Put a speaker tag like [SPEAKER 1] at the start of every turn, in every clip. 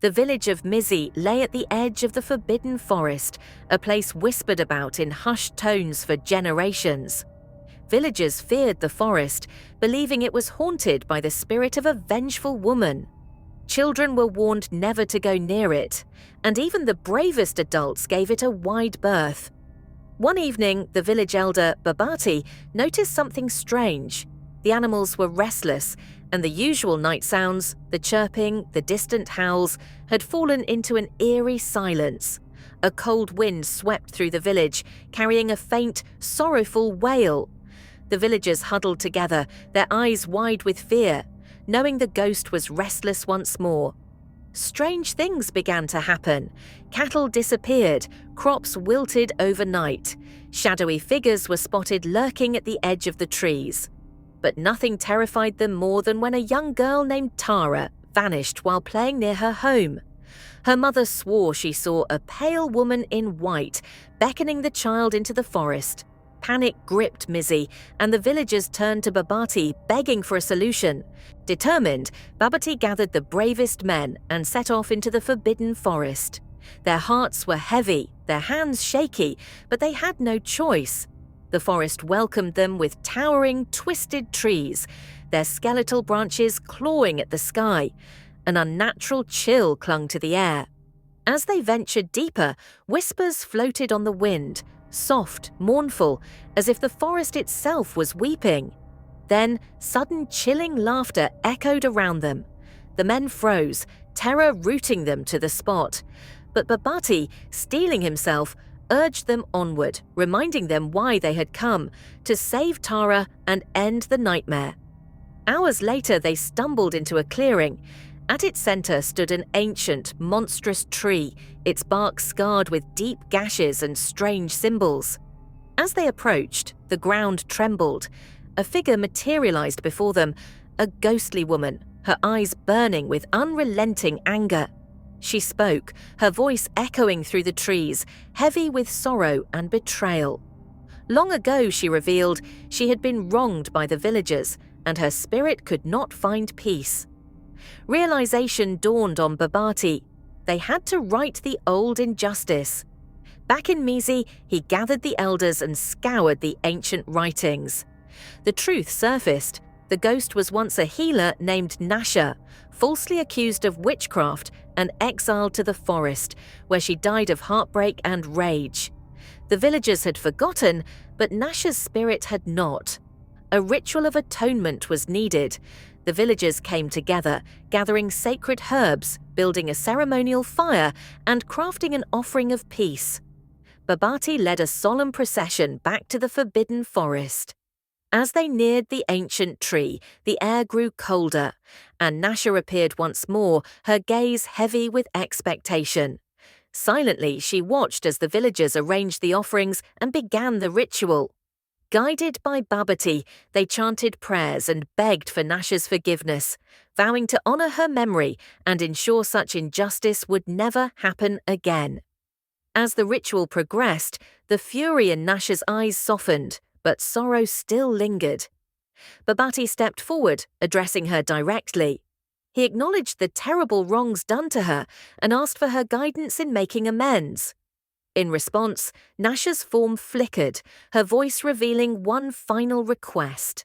[SPEAKER 1] The village of Mizi lay at the edge of the forbidden forest, a place whispered about in hushed tones for generations. Villagers feared the forest, believing it was haunted by the spirit of a vengeful woman. Children were warned never to go near it, and even the bravest adults gave it a wide berth. One evening, the village elder, Babati, noticed something strange. The animals were restless, and the usual night sounds, the chirping, the distant howls, had fallen into an eerie silence. A cold wind swept through the village, carrying a faint, sorrowful wail. The villagers huddled together, their eyes wide with fear, knowing the ghost was restless once more. Strange things began to happen. Cattle disappeared, crops wilted overnight. Shadowy figures were spotted lurking at the edge of the trees. But nothing terrified them more than when a young girl named Tara vanished while playing near her home. Her mother swore she saw a pale woman in white beckoning the child into the forest. Panic gripped Mizi, and the villagers turned to Babati, begging for a solution. Determined, Babati gathered the bravest men and set off into the forbidden forest. Their hearts were heavy, their hands shaky, but they had no choice. The forest welcomed them with towering, twisted trees, their skeletal branches clawing at the sky. An unnatural chill clung to the air. As they ventured deeper, whispers floated on the wind, soft, mournful, as if the forest itself was weeping. Then, sudden chilling laughter echoed around them. The men froze, terror rooting them to the spot. But Babati, steeling himself, urged them onward, reminding them why they had come, to save Tara and end the nightmare. Hours later, they stumbled into a clearing. At its center stood an ancient, monstrous tree, its bark scarred with deep gashes and strange symbols. As they approached, the ground trembled. A figure materialized before them, a ghostly woman, her eyes burning with unrelenting anger. She spoke, her voice echoing through the trees, heavy with sorrow and betrayal. Long ago, she revealed, she had been wronged by the villagers, and her spirit could not find peace. Realization dawned on Babati. They had to right the old injustice. Back in Mizi, he gathered the elders and scoured the ancient writings. The truth surfaced. The ghost was once a healer named Nasha, falsely accused of witchcraft and exiled to the forest, where she died of heartbreak and rage. The villagers had forgotten, but Nasha's spirit had not. A ritual of atonement was needed. The villagers came together, gathering sacred herbs, building a ceremonial fire, and crafting an offering of peace. Babati led a solemn procession back to the forbidden forest. As they neared the ancient tree, the air grew colder, and Nasha appeared once more, her gaze heavy with expectation. Silently, she watched as the villagers arranged the offerings and began the ritual. Guided by Babati, they chanted prayers and begged for Nasha's forgiveness, vowing to honor her memory and ensure such injustice would never happen again. As the ritual progressed, the fury in Nasha's eyes softened, but sorrow still lingered. Babati stepped forward, addressing her directly. He acknowledged the terrible wrongs done to her and asked for her guidance in making amends. In response, Nasha's form flickered, her voice revealing one final request.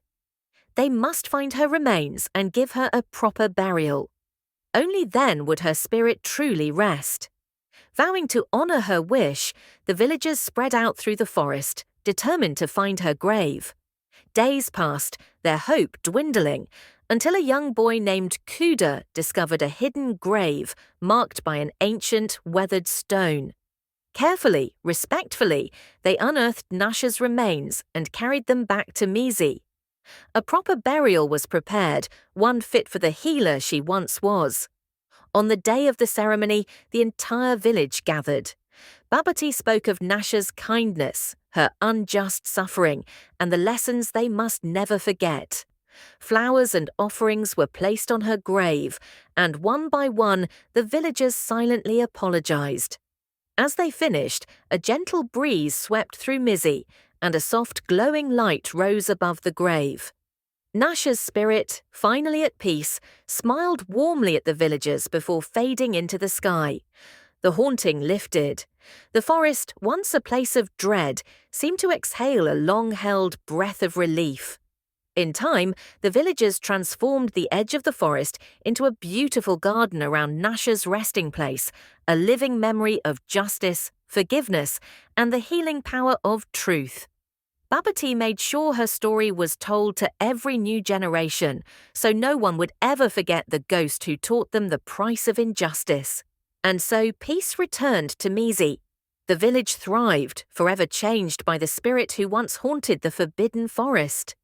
[SPEAKER 1] They must find her remains and give her a proper burial. Only then would her spirit truly rest. Vowing to honor her wish, the villagers spread out through the forest, determined to find her grave. Days passed, their hope dwindling, until a young boy named Kuda discovered a hidden grave marked by an ancient, weathered stone. Carefully, respectfully, they unearthed Nasha's remains and carried them back to Mizi. A proper burial was prepared, one fit for the healer she once was. On the day of the ceremony, the entire village gathered. Babati spoke of Nasha's kindness, her unjust suffering, and the lessons they must never forget. Flowers and offerings were placed on her grave, and one by one, the villagers silently apologized. As they finished, a gentle breeze swept through Mizi, and a soft glowing light rose above the grave. Nasha's spirit, finally at peace, smiled warmly at the villagers before fading into the sky. The haunting lifted. The forest, once a place of dread, seemed to exhale a long-held breath of relief. In time, the villagers transformed the edge of the forest into a beautiful garden around Nasha's resting place, a living memory of justice, forgiveness, and the healing power of truth. Babati made sure her story was told to every new generation, so no one would ever forget the ghost who taught them the price of injustice. And so peace returned to Mizi. The village thrived, forever changed by the spirit who once haunted the forbidden forest.